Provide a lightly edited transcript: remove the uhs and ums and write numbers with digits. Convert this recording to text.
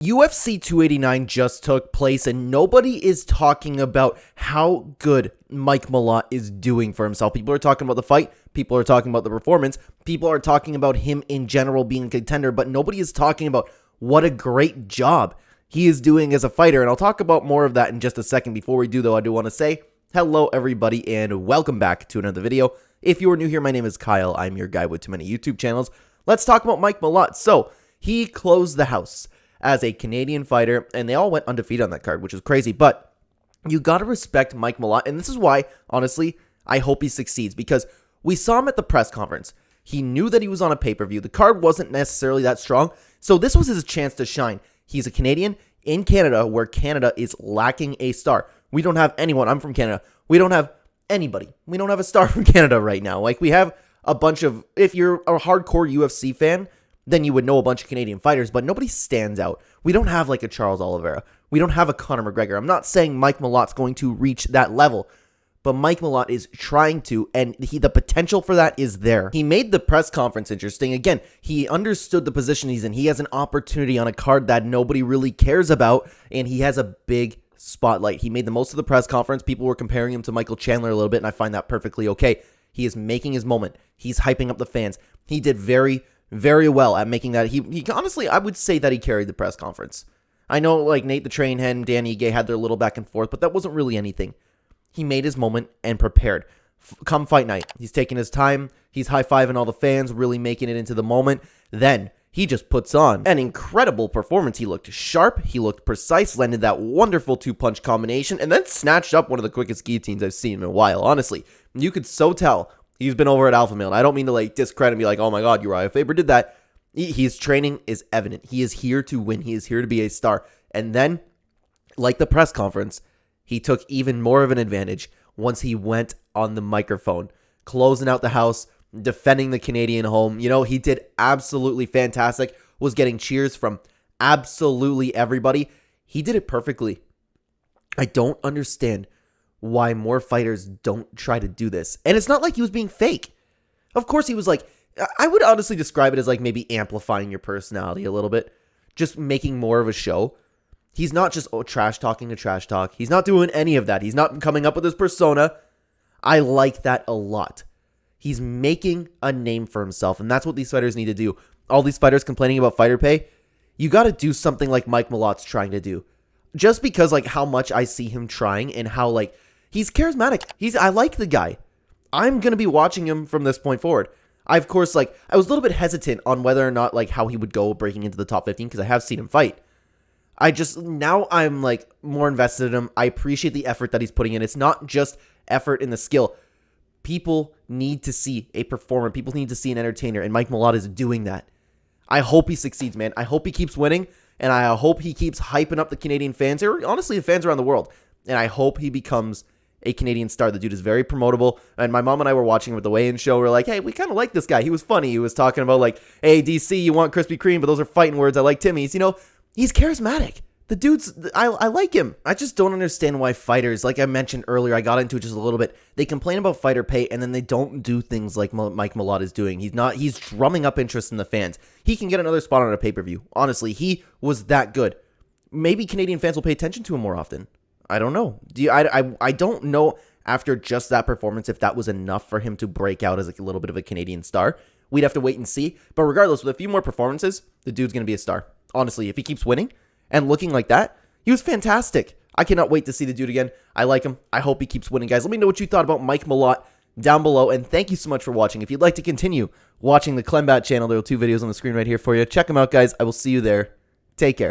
UFC 289 just took place and nobody is talking about how good Mike Malott is doing for himself. People are talking about the fight. People are talking about the performance. People are talking about him in general being a contender, but nobody is talking about what a great job he is doing as a fighter. And I'll talk about more of that in just a second. Before we do, though, I do want to say hello, everybody, and welcome back to another video. If you are new here, my name is Kyle. I'm your guy with too many YouTube channels. Let's talk about Mike Malott. So he closed the house as a Canadian fighter, and they all went undefeated on that card, which is crazy. But you got to respect Mike Malott, and this is why, honestly, I hope he succeeds, because we saw him at the press conference. He knew that he was on a pay-per-view. The card wasn't necessarily that strong, so this was his chance to shine. He's a Canadian in Canada, where Canada is lacking a star. We don't have anyone. I'm from Canada. We don't have anybody. We don't have a star from Canada right now. Like, we have a bunch of, if you're a hardcore UFC fan, then you would know a bunch of Canadian fighters, but nobody stands out. We don't have like a Charles Oliveira. We don't have a Conor McGregor. I'm not saying Mike Malott's going to reach that level, but Mike Malott is trying to, and the potential for that is there. He made the press conference interesting. Again, he understood the position he's in. He has an opportunity on a card that nobody really cares about, and he has a big spotlight. He made the most of the press conference. People were comparing him to Michael Chandler a little bit, and I find that perfectly okay. He is making his moment. He's hyping up the fans. He did very well at making that. He honestly, I would say that he carried the press conference. I know, like, Nate the Train Hen, Danny Gay had their little back and forth, but that wasn't really anything. He made his moment and prepared. Come fight night, he's taking his time. He's high-fiving all the fans, really making it into the moment. Then he just puts on an incredible performance. He looked sharp, he looked precise, landed that wonderful two-punch combination, and then snatched up one of the quickest guillotines I've seen in a while. Honestly, you could so tell he's been over at Alpha Male. I don't mean to like discredit and be like, oh my God, Uriah Faber did that. His training is evident. He is here to win. He is here to be a star. And then, like the press conference, he took even more of an advantage once he went on the microphone, closing out the house, defending the Canadian home. You know, he did absolutely fantastic, was getting cheers from absolutely everybody. He did it perfectly. I don't understand why more fighters don't try to do this. And it's not like he was being fake. Of course he was like, I would honestly describe it as like maybe amplifying your personality a little bit, just making more of a show. He's not just trash talking to trash talk. He's not doing any of that. He's not coming up with his persona. I like that a lot. He's making a name for himself, and that's what these fighters need to do. All these fighters complaining about fighter pay, you got to do something like Mike Malott's trying to do. Just because like how much I see him trying and how like he's charismatic. I like the guy. I'm going to be watching him from this point forward. I was a little bit hesitant on whether or not like how he would go breaking into the top 15 because I have seen him fight. Now I'm like more invested in him. I appreciate the effort that he's putting in. It's not just effort in the skill. People need to see a performer. People need to see an entertainer, and Mike Malott is doing that. I hope he succeeds, man. I hope he keeps winning, and I hope he keeps hyping up the Canadian fans, or honestly the fans around the world. And I hope he becomes a Canadian star. The dude is very promotable. And my mom and I were watching him at the weigh-in show. We're like, hey, we kind of like this guy. He was funny. He was talking about like, hey, DC, you want Krispy Kreme, but those are fighting words. I like Timmy's. You know, he's charismatic. The dude's, I like him. I just don't understand why fighters, like I mentioned earlier, I got into it just a little bit. They complain about fighter pay, and then they don't do things like Mike Malott is doing. He's drumming up interest in the fans. He can get another spot on a pay-per-view. Honestly, he was that good. Maybe Canadian fans will pay attention to him more often. I don't know. I don't know after just that performance if that was enough for him to break out as like a little bit of a Canadian star. We'd have to wait and see. But regardless, with a few more performances, the dude's going to be a star. Honestly, if he keeps winning and looking like that, he was fantastic. I cannot wait to see the dude again. I like him. I hope he keeps winning, guys. Let me know what you thought about Mike Malott down below. And thank you so much for watching. If you'd like to continue watching the Clenbat channel, there are 2 videos on the screen right here for you. Check them out, guys. I will see you there. Take care.